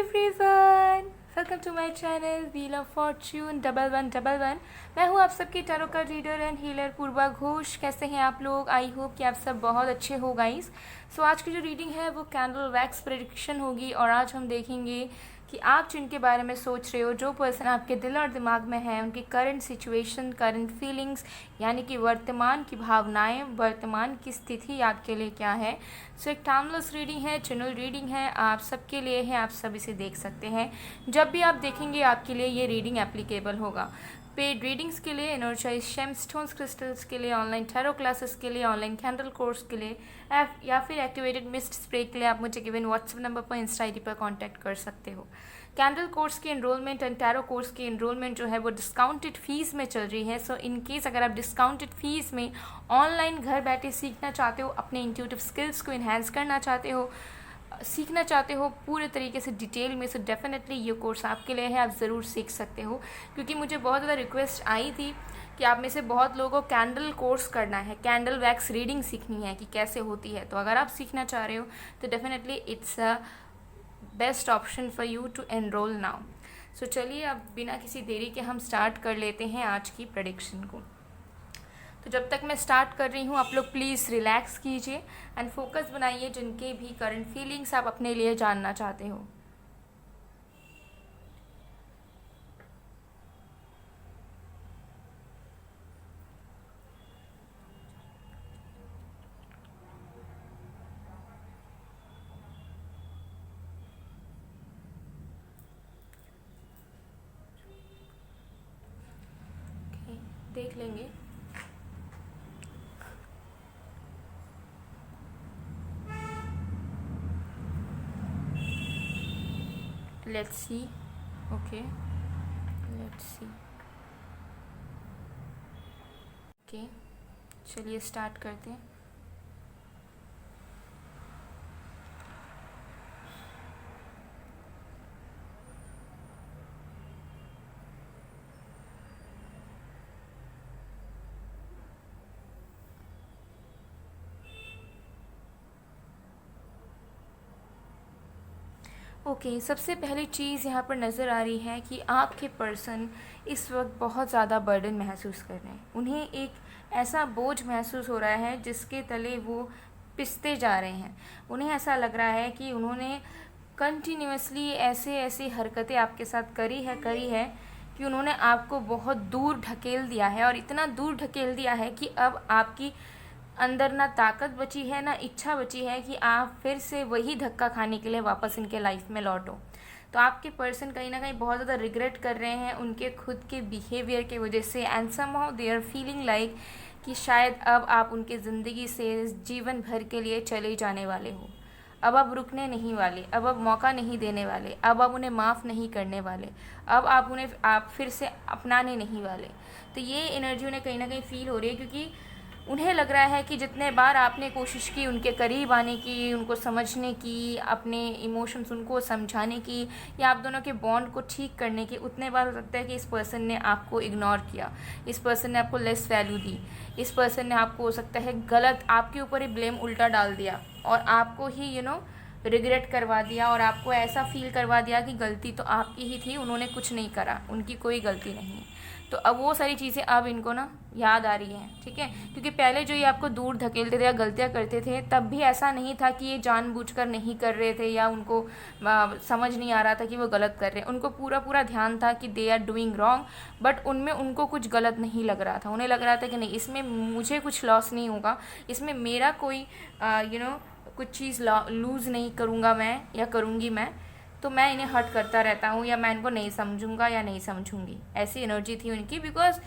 Everyone, welcome to my channel Wheel of Fortune 1111। मैं हूँ आप सबकी टैरो का reader and healer Purva Ghosh. कैसे हैं आप लोग? आई होप कि आप सब बहुत अच्छे हो गाइस। सो आज की जो रीडिंग है वो कैंडल वैक्स प्रेडिक्शन होगी और आज हम देखेंगे कि आप जिनके बारे में सोच रहे हो, जो पर्सन आपके दिल और दिमाग में है, उनकी करंट सिचुएशन, करंट फीलिंग्स यानी कि वर्तमान की भावनाएं, वर्तमान की स्थिति आपके लिए क्या है। सो एक टाइमलेस रीडिंग है, जनरल रीडिंग है, आप सबके लिए है, आप सब इसे देख सकते हैं। जब भी आप देखेंगे आपके लिए ये रीडिंग एप्लीकेबल होगा। पेड रीडिंग्स के लिए, एनर्जाइज शेम स्टोन्स क्रिस्टल्स के लिए, ऑनलाइन टैरो क्लासेस के लिए, ऑनलाइन कैंडल कोर्स के लिए या फिर एक्टिवेटेड मिस्ट स्प्रे के लिए आप मुझे गिवन व्हाट्सएप नंबर पर, इंस्टा आईडी पर कांटेक्ट कर सकते हो। कैंडल कोर्स की एनरोलमेंट एंड टैरो कोर्स की एनरोलमेंट जो है वो डिस्काउंटेड फीस में चल रही है। सो इन केस अगर आप डिस्काउंटेड फीस में ऑनलाइन घर बैठे सीखना चाहते हो, अपने इंट्यूटिव स्किल्स को इन्हेंस करना चाहते हो, सीखना चाहते हो पूरे तरीके से डिटेल में, सो डेफिनेटली ये कोर्स आपके लिए है, आप ज़रूर सीख सकते हो। क्योंकि मुझे बहुत ज़्यादा रिक्वेस्ट आई थी कि आप में से बहुत लोगों को कैंडल कोर्स करना है, कैंडल वैक्स रीडिंग सीखनी है कि कैसे होती है। तो अगर आप सीखना चाह रहे हो तो definitely it's a best option for you to enroll now. So चलिए अब बिना किसी देरी के हम स्टार्ट कर लेते हैं आज की प्रेडिक्शन को। तो जब तक मैं स्टार्ट कर रही हूँ आप लोग प्लीज़ रिलैक्स कीजिए एंड फोकस बनाइए जिनके भी करंट फीलिंग्स आप अपने लिए जानना चाहते हो। देख लेंगे। Let's see. Okay, let's see. Okay, चलिए स्टार्ट करते हैं। ओके, सबसे पहली चीज़ यहाँ पर नज़र आ रही है कि आपके पर्सन इस वक्त बहुत ज़्यादा बर्डन महसूस कर रहे हैं। उन्हें एक ऐसा बोझ महसूस हो रहा है जिसके तले वो पिसते जा रहे हैं। उन्हें ऐसा लग रहा है कि उन्होंने कंटिन्यूसली ऐसे ऐसी हरकतें आपके साथ करी है कि उन्होंने आपको बहुत दूर ढकेल दिया है, और इतना दूर ढकेल दिया है कि अब आपकी अंदर ना ताकत बची है ना इच्छा बची है कि आप फिर से वही धक्का खाने के लिए वापस इनके लाइफ में लौटो। तो आपके पर्सन कहीं ना कहीं बहुत ज़्यादा रिग्रेट कर रहे हैं उनके खुद के बिहेवियर की वजह से, and somehow they are feeling like कि शायद अब आप उनके ज़िंदगी से जीवन भर के लिए चले जाने वाले हो। अब आप रुकने नहीं वाले, अब आप मौका नहीं देने वाले, अब आप उन्हें माफ़ नहीं करने वाले, अब आप फिर से अपनाने नहीं वाले। तो ये एनर्जी उन्हें कहीं ना कहीं फील हो रही है, क्योंकि उन्हें लग रहा है कि जितने बार आपने कोशिश की उनके करीब आने की, उनको समझने की, अपने इमोशंस उनको समझाने की, या आप दोनों के बॉन्ड को ठीक करने की, उतने बार हो सकता है कि इस पर्सन ने आपको इग्नोर किया, इस पर्सन ने आपको लेस वैल्यू दी, इस पर्सन ने आपको हो सकता है गलत आपके ऊपर ही ब्लेम उल्टा डाल दिया और आपको ही रिग्रेट करवा दिया, और आपको ऐसा फील करवा दिया कि गलती तो आपकी ही थी, उन्होंने कुछ नहीं करा, उनकी कोई गलती नहीं है। तो अब वो सारी चीज़ें अब इनको याद आ रही हैं, ठीक है। क्योंकि पहले जो ये आपको दूर धकेलते थे या गलतियाँ करते थे तब भी ऐसा नहीं था कि ये जानबूझकर नहीं कर रहे थे या उनको समझ नहीं आ रहा था कि वो गलत कर रहे हैं। उनको पूरा पूरा ध्यान था कि they are doing wrong, but उनमें उनको कुछ गलत नहीं लग रहा था। उन्हें लग रहा था कि नहीं, इसमें मुझे कुछ लॉस नहीं होगा, इसमें मेरा कोई कुछ चीज़ लूज़ नहीं करूँगा मैं या करूँगी मैं, तो मैं इन्हें हर्ट करता रहता हूँ या मैं इनको नहीं समझूंगा या नहीं समझूंगी। ऐसी एनर्जी थी उनकी, बिकॉज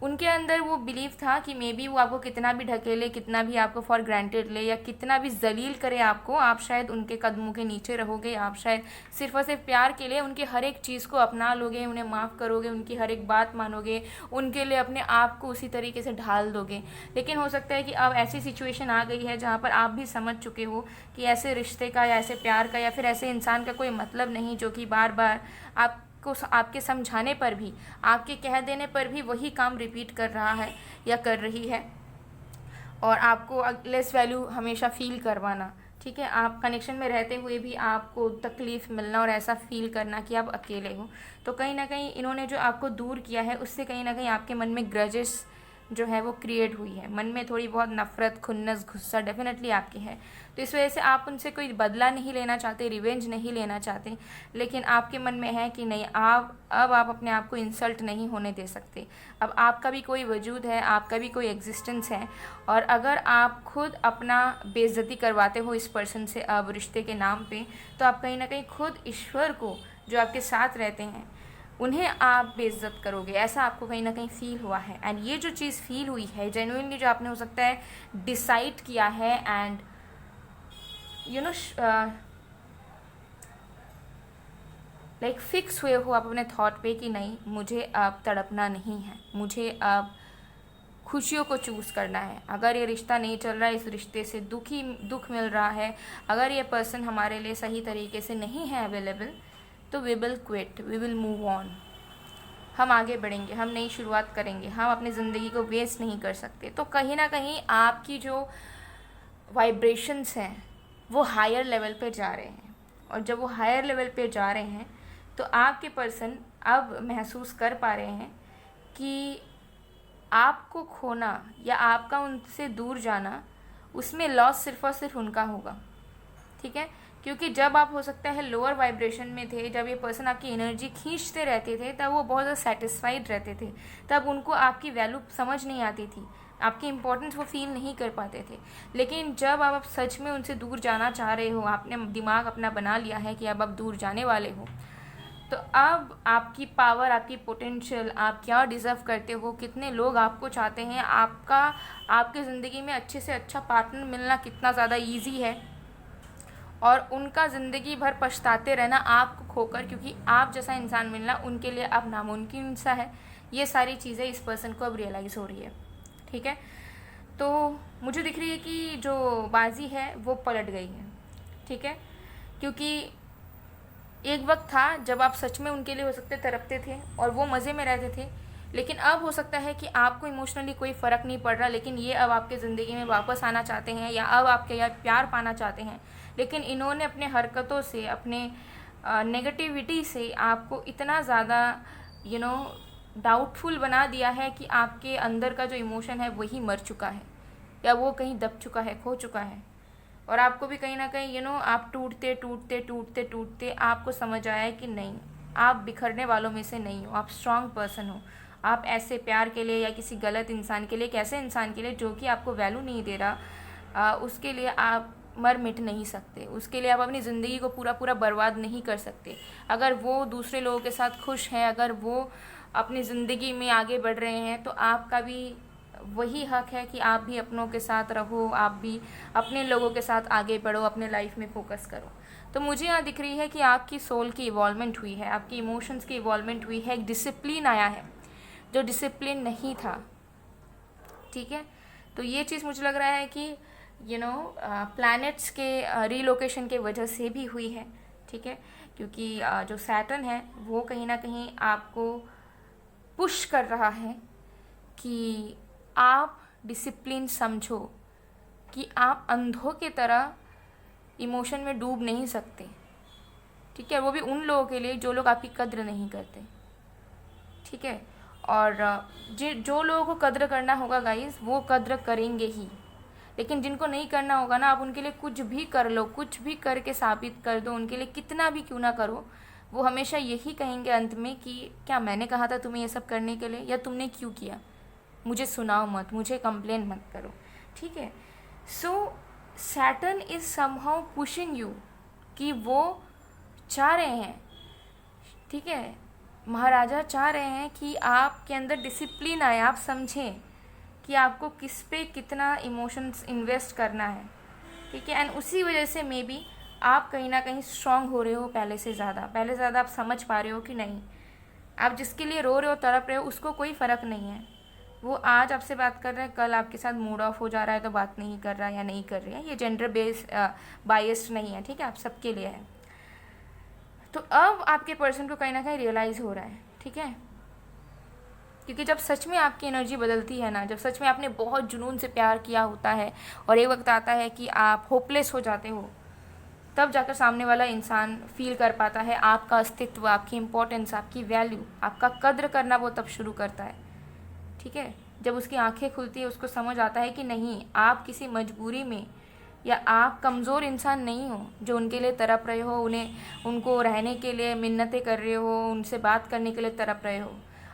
उनके अंदर वो बिलीव था कि मे बी वो आपको कितना भी ढकेले, कितना भी आपको फॉर ग्रांटेड ले, या कितना भी जलील करे आपको, आप शायद उनके कदमों के नीचे रहोगे। आप शायद सिर्फ और सिर्फ प्यार के लिए उनकी हर एक चीज़ को अपना लोगे, उन्हें माफ़ करोगे, उनकी हर एक बात मानोगे, उनके लिए अपने आप को उसी तरीके से ढाल दोगे। लेकिन हो सकता है कि अब ऐसी सिचुएशन आ गई है जहाँ पर आप भी समझ चुके हो कि ऐसे रिश्ते का या ऐसे प्यार का या फिर ऐसे इंसान का कोई मतलब नहीं जो कि बार बार आपको आपके समझाने पर भी, आपके कह देने पर भी वही काम रिपीट कर रहा है या कर रही है, और आपको लेस वैल्यू हमेशा फील करवाना, ठीक ठीक है। आप कनेक्शन में रहते हुए भी आपको तकलीफ़ मिलना और ऐसा फील करना कि आप अकेले हो, तो कहीं ना कहीं इन्होंने जो आपको दूर किया है उससे कहीं ना कहीं आपके मन में ग्रजेस जो है वो क्रिएट हुई है। मन में थोड़ी बहुत नफ़रत, खुन्नस, गुस्सा डेफिनेटली आपकी है। तो इस वजह से आप उनसे कोई बदला नहीं लेना चाहते, रिवेंज नहीं लेना चाहते, लेकिन आपके मन में है कि नहीं, अब आप अपने आप को इंसल्ट नहीं होने दे सकते। अब आपका भी कोई वजूद है, आपका भी कोई एग्जिस्टेंस है, और अगर आप खुद अपना बेइज्जती करवाते हो इस पर्सन से अब रिश्ते के नाम पे, तो आप कहीं ना कहीं खुद ईश्वर को, जो आपके साथ रहते हैं, उन्हें आप बेइज्जत करोगे, ऐसा आपको कहीं ना कहीं फील हुआ है। एंड ये जो चीज़ फील हुई है जेन्युइनली, जो आपने हो सकता है डिसाइड किया है and you know like fix हुए हो आप अपने थॉट पे कि नहीं, मुझे अब तड़पना नहीं है, मुझे अब खुशियों को चूज़ करना है। अगर ये रिश्ता नहीं चल रहा है, इस रिश्ते से दुख मिल रहा है, अगर ये पर्सन हमारे लिए सही तरीके से नहीं है अवेलेबल, तो we will quit, we will move on. हम आगे बढ़ेंगे, हम नई शुरुआत करेंगे, हम अपनी ज़िंदगी को वेस्ट नहीं कर सकते। तो कहीं ना कहीं आपकी जो वाइब्रेशंस हैं वो हायर लेवल पे जा रहे हैं, और जब वो हायर लेवल पे जा रहे हैं तो आपके पर्सन अब महसूस कर पा रहे हैं कि आपको खोना या आपका उनसे दूर जाना, उसमें लॉस सिर्फ और सिर्फ उनका होगा। ठीक है, क्योंकि जब आप हो सकता है लोअर वाइब्रेशन में थे, जब ये पर्सन आपकी एनर्जी खींचते रहते थे, तब वो बहुत ज़्यादा सेटिस्फाइड रहते थे, तब उनको आपकी वैल्यू समझ नहीं आती थी, आपकी इंपॉर्टेंस वो फील नहीं कर पाते थे। लेकिन जब आप सच में उनसे दूर जाना चाह रहे हो, आपने दिमाग अपना बना लिया है कि अब आप दूर जाने वाले हो, तो अब आपकी पावर, आपकी पोटेंशियल, आप क्या डिज़र्व करते हो, कितने लोग आपको चाहते हैं, आपके ज़िंदगी में अच्छे से अच्छा पार्टनर मिलना कितना ज़्यादा ईजी है, और उनका ज़िंदगी भर पछताते रहना आपको खोकर, क्योंकि आप जैसा इंसान मिलना उनके लिए अब नामुमकिन सा है। ये सारी चीज़ें इस पर्सन को अब रियलाइज़ हो रही है। ठीक है, तो मुझे दिख रही है कि जो बाजी है वो पलट गई है। ठीक है, क्योंकि एक वक्त था जब आप सच में उनके लिए हो सकते तड़पते थे और वो मज़े में रहते थे, लेकिन अब हो सकता है कि आपको इमोशनली कोई फ़र्क नहीं पड़ रहा, लेकिन ये अब आपके ज़िंदगी में वापस आना चाहते हैं, या अब आपके यहाँ प्यार पाना चाहते हैं। लेकिन इन्होंने अपने हरकतों से, अपने नेगेटिविटी से आपको इतना ज़्यादा डाउटफुल बना दिया है कि आपके अंदर का जो इमोशन है वही मर चुका है, या वो कहीं दब चुका है, खो चुका है। और आपको भी कहीं ना कहीं आप टूटते टूटते टूटते टूटते आपको समझ आया है कि नहीं, आप बिखरने वालों में से नहीं हो, आप स्ट्रांग पर्सन हो। आप ऐसे प्यार के लिए या किसी गलत इंसान के लिए, एक ऐसे इंसान के लिए जो कि आपको वैल्यू नहीं दे रहा, उसके लिए आप मर मिट नहीं सकते, उसके लिए आप अपनी ज़िंदगी को पूरा पूरा बर्बाद नहीं कर सकते। अगर वो दूसरे लोगों के साथ खुश हैं, अगर वो अपनी ज़िंदगी में आगे बढ़ रहे हैं, तो आपका भी वही हक है कि आप भी अपनों के साथ रहो, आप भी अपने लोगों के साथ आगे बढ़ो, अपने लाइफ में फोकस करो। तो मुझे यहाँ दिख रही है कि आपकी सोल की इवॉल्वमेंट हुई है, आपकी इमोशंस की इवॉल्वमेंट हुई है, एक डिसिप्लिन आया है जो डिसिप्लिन नहीं था। ठीक है, तो ये चीज़ मुझे लग रहा है कि प्लैनेट्स के रीलोकेशन के वजह से भी हुई है। ठीक है, क्योंकि जो सैटर्न है वो कहीं ना कहीं आपको पुश कर रहा है कि आप डिसिप्लिन समझो, कि आप अंधों की तरह इमोशन में डूब नहीं सकते। ठीक है, वो भी उन लोगों के लिए जो लोग आपकी कद्र नहीं करते। ठीक है, और जो लोगों को कद्र करना होगा गाइस, वो कद्र करेंगे ही, लेकिन जिनको नहीं करना होगा ना, आप उनके लिए कुछ भी कर लो, कुछ भी करके साबित कर दो, उनके लिए कितना भी क्यों ना करो, वो हमेशा यही कहेंगे अंत में कि क्या मैंने कहा था तुम्हें ये सब करने के लिए, या तुमने क्यों किया, मुझे सुनाओ मत, मुझे कंप्लेन मत करो। ठीक है, so Saturn is somehow pushing you, कि वो चाह रहे हैं, ठीक है, महाराजा चाह रहे हैं कि आपके अंदर डिसिप्लिन आए, आप समझें कि आपको किस पे कितना इमोशंस इन्वेस्ट करना है। ठीक है, एंड उसी वजह से मे बी आप कहीं ना कहीं स्ट्रांग हो रहे हो पहले से ज़्यादा आप समझ पा रहे हो कि नहीं, आप जिसके लिए रो रहे हो, तड़प रहे हो, उसको कोई फ़र्क नहीं है। वो आज आपसे बात कर रहा है, कल आपके साथ मूड ऑफ हो जा रहा है तो बात नहीं कर रहा है या नहीं कर रही है। ये जेंडर बायस्ड नहीं है, ठीक है, आप सबके लिए है। तो अब आपके पर्सन को कहीं ना कहीं रियलाइज़ हो रहा है, ठीक है, क्योंकि जब सच में आपकी एनर्जी बदलती है ना, जब सच में आपने बहुत जुनून से प्यार किया होता है और एक वक्त आता है कि आप होपलेस हो जाते हो, तब जाकर सामने वाला इंसान फील कर पाता है आपका अस्तित्व, आपकी इम्पोर्टेंस, आपकी वैल्यू, आपका कद्र करना वो तब शुरू करता है। ठीक है, जब उसकी आंखें खुलती है, उसको समझ आता है कि नहीं, आप किसी मजबूरी में या आप कमज़ोर इंसान नहीं हो जो उनके लिए तड़प रहे हो, उनको रहने के लिए मिन्नतें कर रहे हो, उनसे बात करने के लिए तड़प रहे हो।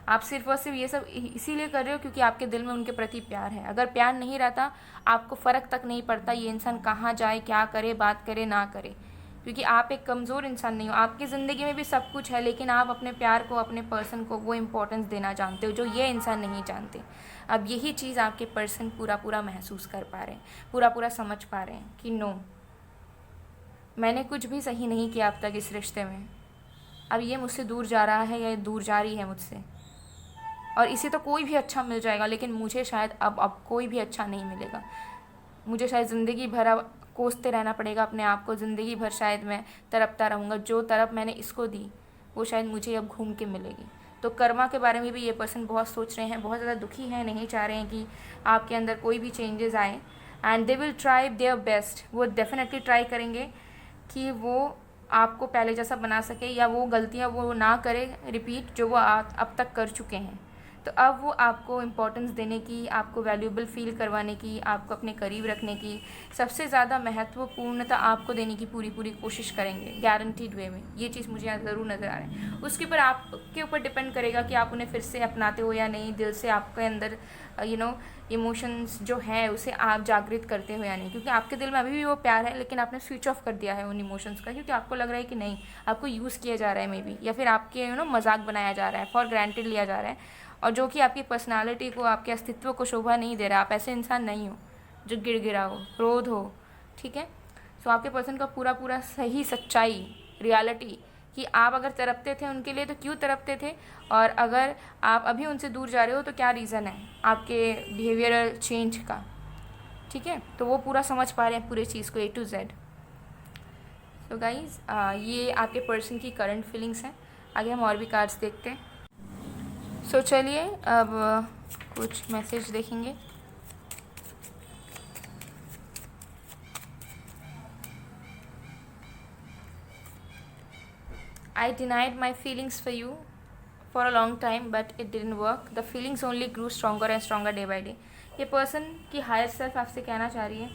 आप सिर्फ और सिर्फ ये सब इसीलिए कर रहे हो क्योंकि आपके दिल में उनके प्रति प्यार है। अगर प्यार नहीं रहता, आपको फ़र्क तक नहीं पड़ता ये इंसान कहाँ जाए, क्या करे, बात करे ना करे, क्योंकि आप एक कमज़ोर इंसान नहीं हो। आपकी ज़िंदगी में भी सब कुछ है, लेकिन आप अपने प्यार को, अपने पर्सन को वो इम्पोर्टेंस देना जानते हो जो ये इंसान नहीं जानते। अब यही चीज़ आपके पर्सन पूरा पूरा महसूस कर पा रहे हैं, पूरा पूरा समझ पा रहे हैं कि नो, मैंने कुछ भी सही नहीं किया अब तक इस रिश्ते में, अब ये मुझसे दूर जा रहा है या ये दूर जा रही है मुझसे, और इसे तो कोई भी अच्छा मिल जाएगा, लेकिन मुझे शायद अब कोई भी अच्छा नहीं मिलेगा। मुझे शायद ज़िंदगी भर अब कोसते रहना पड़ेगा अपने आप को, ज़िंदगी भर शायद मैं तड़पता रहूँगा। जो तड़प मैंने इसको दी वो शायद मुझे अब घूम के मिलेगी। तो कर्मा के बारे में भी ये पर्सन बहुत सोच रहे हैं, बहुत ज़्यादा दुखी हैं, नहीं चाह रहे हैं कि आपके अंदर कोई भी चेंजेस आए, and they will try their best. वो डेफिनेटली ट्राई करेंगे कि वो आपको पहले जैसा बना सके, या वो गलतियाँ वो ना करे रिपीट जो वो अब तक कर चुके हैं। तो अब वो आपको इम्पोर्टेंस देने की, आपको वैल्यूएबल फील करवाने की, आपको अपने करीब रखने की, सबसे ज़्यादा महत्वपूर्णता आपको देने की पूरी पूरी कोशिश करेंगे, गारंटीड वे में। ये चीज़ मुझे यहाँ ज़रूर नज़र आ रहा है। उसके ऊपर आपके ऊपर डिपेंड करेगा कि आप उन्हें फिर से अपनाते हो या नहीं, दिल से आपके अंदर इमोशंस जो है उसे आप जागृत करते हो या नहीं, क्योंकि आपके दिल में अभी भी वो प्यार है, लेकिन आपने स्विच ऑफ कर दिया है उन इमोशंस का, क्योंकि आपको लग रहा है कि नहीं, आपको यूज़ किया जा रहा है मे बी, या फिर आपके मजाक बनाया जा रहा है, फॉर ग्रांटेड लिया जा रहा है, और जो कि आपकी पर्सनालिटी को, आपके अस्तित्व को शोभा नहीं दे रहा। आप ऐसे इंसान नहीं हो जो गिड़गिड़ा हो, क्रोध हो। ठीक है, सो आपके पर्सन का पूरा पूरा सही सच्चाई, रियलिटी कि आप अगर तड़पते थे उनके लिए तो क्यों तड़पते थे, और अगर आप अभी उनसे दूर जा रहे हो तो क्या रीज़न है आपके बिहेवियरल चेंज का। ठीक है, तो वो पूरा समझ पा रहे हैं पूरे चीज़ को A to Z। So guys, ये आपके पर्सन की करंट फीलिंग्स हैं। आगे हम और भी कार्ड्स देखते हैं। सो चलिए अब कुछ मैसेज देखेंगे। I denied my feelings for you for a long time, but it didn't work. The feelings only grew stronger and stronger day by day. ये पर्सन की हायर सेल्फ आपसे कहना चाह रही है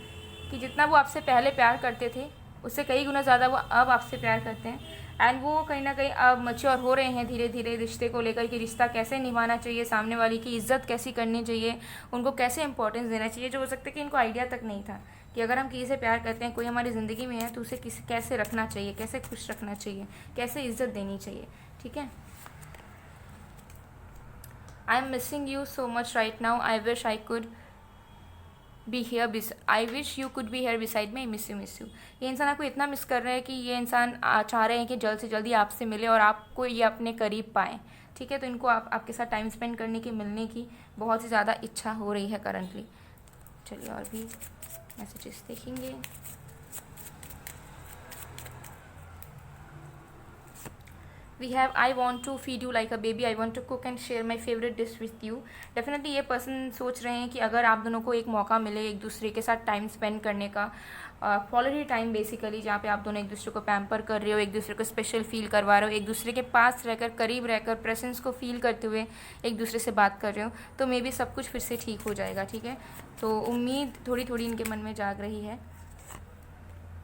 कि जितना वो आपसे पहले प्यार करते थे उससे कई गुना ज़्यादा वो अब आपसे प्यार करते हैं, एंड वो कहीं ना कहीं अब मैच्योर हो रहे हैं धीरे धीरे रिश्ते को लेकर कि रिश्ता कैसे निभाना चाहिए, सामने वाले की इज्जत कैसी करनी चाहिए, उनको कैसे इंपॉर्टेंस देना चाहिए, जो हो सकता है कि इनको आइडिया तक नहीं था कि अगर हम किसी से प्यार करते हैं, कोई हमारी ज़िंदगी में है, तो उसे कैसे रखना चाहिए, कैसे खुश रखना चाहिए, कैसे इज्जत देनी चाहिए। ठीक है, I am missing you so much right now, I wish I could be here, I wish you could be here beside में, मिस यू। ये इंसान आपको इतना मिस कर रहे हैं कि ये इंसान चाह रहे हैं कि जल्द से जल्दी आपसे मिले और आपको ये अपने करीब पाएँ। ठीक है, तो इनको आपके साथ टाइम स्पेंड करने की, मिलने की बहुत ही ज़्यादा इच्छा हो रही है करंटली। चलिए और भी मैसेजेस देखेंगे। We have I want to feed you like a baby, I want to cook and share my favorite dish with you। Definitely ये पर्सन सोच रहे हैं कि अगर आप दोनों को एक मौका मिले एक दूसरे के साथ टाइम स्पेंड करने का, क्वालिटी टाइम बेसिकली, जहाँ पे आप दोनों एक दूसरे को पैम्पर कर रहे हो, एक दूसरे को स्पेशल फील करवा रहे हो, एक दूसरे के पास रहकर, करीब रहकर, प्रेजेंस को फील करते हुए एक दूसरे से बात कर रहे हो, तो मे बी सब कुछ फिर से ठीक हो जाएगा। ठीक है, तो उम्मीद थोड़ी थोड़ी इनके मन में जाग रही है।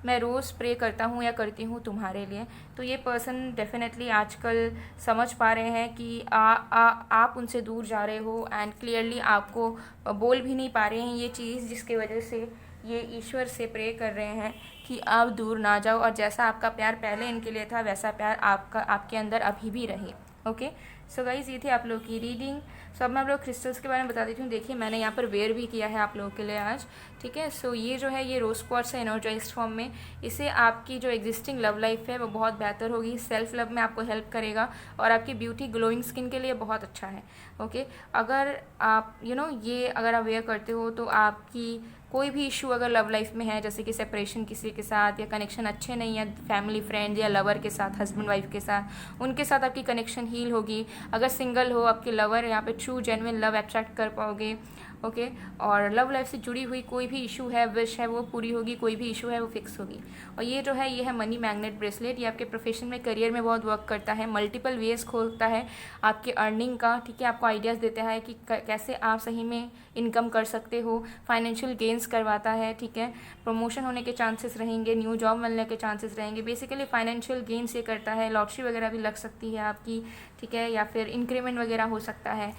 मैं रोज़ प्रे करता हूँ या करती हूँ तुम्हारे लिए। तो ये पर्सन डेफिनेटली आजकल समझ पा रहे हैं कि आप उनसे दूर जा रहे हो, एंड क्लियरली आपको बोल भी नहीं पा रहे हैं ये चीज़, जिसकी वजह से ये ईश्वर से प्रे कर रहे हैं कि आप दूर ना जाओ, और जैसा आपका प्यार पहले इनके लिए था वैसा प्यार आपके अंदर अभी भी रहे। ओके, सो गाइज़, ये थी आप लोगों की रीडिंग। सो अब मैं आप लोग क्रिस्टल्स के बारे में बता देती हूँ। देखिए, मैंने यहाँ पर वेयर भी किया है आप लोगों के लिए आज। ठीक है, सो ये जो है ये रोज क्वार्ट्स है एनर्जाइज्ड फॉर्म में। इसे आपकी जो एग्जिस्टिंग लव लाइफ है वो बहुत बेहतर होगी, सेल्फ लव में आपको हेल्प करेगा, और आपकी ब्यूटी ग्लोइंग स्किन के लिए बहुत अच्छा है। ओके, अगर आप ये अगर आप वेयर करते हो तो आपकी कोई भी इशू अगर लव लाइफ में है, जैसे कि सेपरेशन किसी के साथ, या कनेक्शन अच्छे नहीं है फैमिली फ्रेंड या लवर के साथ, हस्बैंड वाइफ के साथ, उनके साथ आपकी कनेक्शन हील होगी। अगर सिंगल हो, आपके लवर यहाँ पे ट्रू जेन्युइन लव अट्रैक्ट कर पाओगे। ओके, और लव लाइफ से जुड़ी हुई कोई भी इशू है, विश है, वो पूरी होगी, कोई भी इशू है वो फिक्स होगी। और ये जो है, ये है मनी मैग्नेट ब्रेसलेट। ये आपके प्रोफेशन में, करियर में बहुत वर्क करता है, मल्टीपल वेज खोलता है आपके अर्निंग का, ठीक है, आपको आइडियाज़ देता है कि कैसे आप सही में इनकम कर सकते हो, फाइनेंशियल गेन्स करवाता है, ठीक है, प्रमोशन होने के चांसेस रहेंगे, न्यू जॉब मिलने के चांसेस रहेंगे। बेसिकली फाइनेंशियल गेन्स ये करता है, लॉटरी वगैरह भी लग सकती है आपकी, ठीक है, या फिर इंक्रीमेंट वगैरह हो सकता है।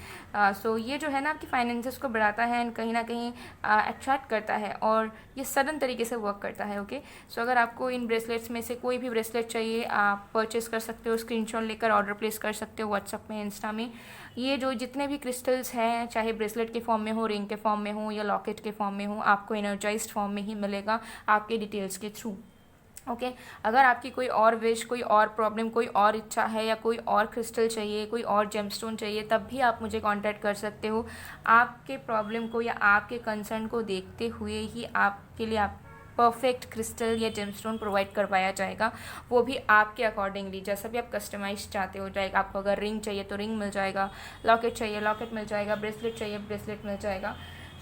सो ये जो है ना, आपकी फाइनेंसेस को बढ़ाता है एंड कहीं ना कहीं अट्रैक्ट करता है, और ये सडन तरीके से वर्क करता है। ओके, सो अगर आपको इन ब्रेसलेट्स में से कोई भी ब्रेसलेट चाहिए, आप परचेस कर सकते हो, स्क्रीनशॉट लेकर ऑर्डर प्लेस कर सकते हो व्हाट्सअप में, इंस्टा में। ये जो जितने भी क्रिस्टल्स हैं, चाहे ब्रेसलेट के फॉर्म में हो, रिंग के फॉर्म में हो, या लॉकेट के फॉर्म में हो, आपको एनर्जाइज्ड फॉर्म में ही मिलेगा आपके डिटेल्स के थ्रू। ओके, अगर आपकी कोई और विश, कोई और प्रॉब्लम, कोई और इच्छा है, या कोई और क्रिस्टल चाहिए, कोई और जेमस्टोन चाहिए, तब भी आप मुझे कांटेक्ट कर सकते हो। आपके प्रॉब्लम को या आपके कंसर्न को देखते हुए ही आपके लिए आप परफेक्ट क्रिस्टल या जेमस्टोन प्रोवाइड करवाया जाएगा, वो भी आपके अकॉर्डिंगली, जैसा भी आप कस्टमाइज चाहते हो जाएगा। आपको अगर रिंग चाहिए तो रिंग मिल जाएगा, लॉकेट चाहिए लॉकेट मिल जाएगा, ब्रेसलेट चाहिए ब्रेसलेट मिल जाएगा।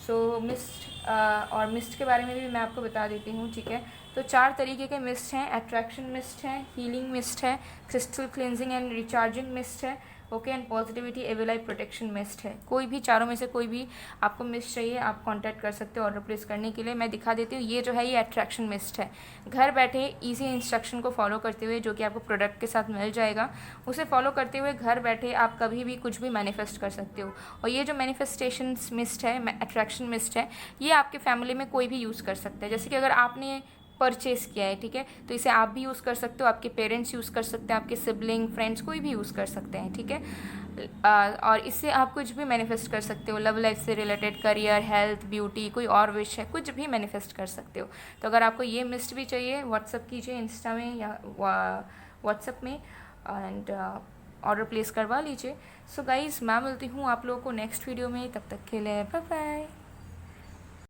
सो मिस्ट और मिस्ट के बारे में भी मैं आपको बता देती हूँ, ठीक है। तो 4 तरीके के मिस्ट हैं, अट्रैक्शन मिस्ट है, हीलिंग मिस्ट है, crystal cleansing and recharging mist है, okay, and positivity evil eye protection mist है। कोई भी चारों में से कोई भी आपको मिस्ट चाहिए, आप कांटेक्ट कर सकते हो ऑर्डर प्लेस करने के लिए। मैं दिखा देती हूँ, ये जो है ये अट्रैक्शन मिस्ट है। घर बैठे इजी इंस्ट्रक्शन को फॉलो करते हुए, जो कि आपको प्रोडक्ट के साथ मिल जाएगा, उसे फॉलो करते हुए घर बैठे आप कभी भी कुछ भी मैनिफेस्ट कर सकते हो। और ये जो मैनिफेस्टेशन मिस्ट है, अट्रैक्शन मिस्ट है, ये आपके फैमिली में कोई भी यूज़ कर सकता है। जैसे कि अगर आपने परचेस किया है, ठीक है, तो इसे आप भी यूज़ कर सकते हो, आपके पेरेंट्स यूज़ कर सकते हैं, आपके सिबलिंग, फ्रेंड्स, कोई भी यूज़ कर सकते हैं, ठीक है। और इससे आप कुछ भी मैनिफेस्ट कर सकते हो, लव लाइफ से रिलेटेड, करियर, हेल्थ, ब्यूटी, कोई और विश है, कुछ भी मैनिफेस्ट कर सकते हो। तो अगर आपको ये मिस्ट भी चाहिए, व्हाट्सअप कीजिए इंस्टा में या व्हाट्सअप में, एंड ऑर्डर प्लेस करवा लीजिए। सो गाइज़, मैं मिलती हूँ आप लोगों को नेक्स्ट वीडियो में, तब तक के लिए बाय बाय।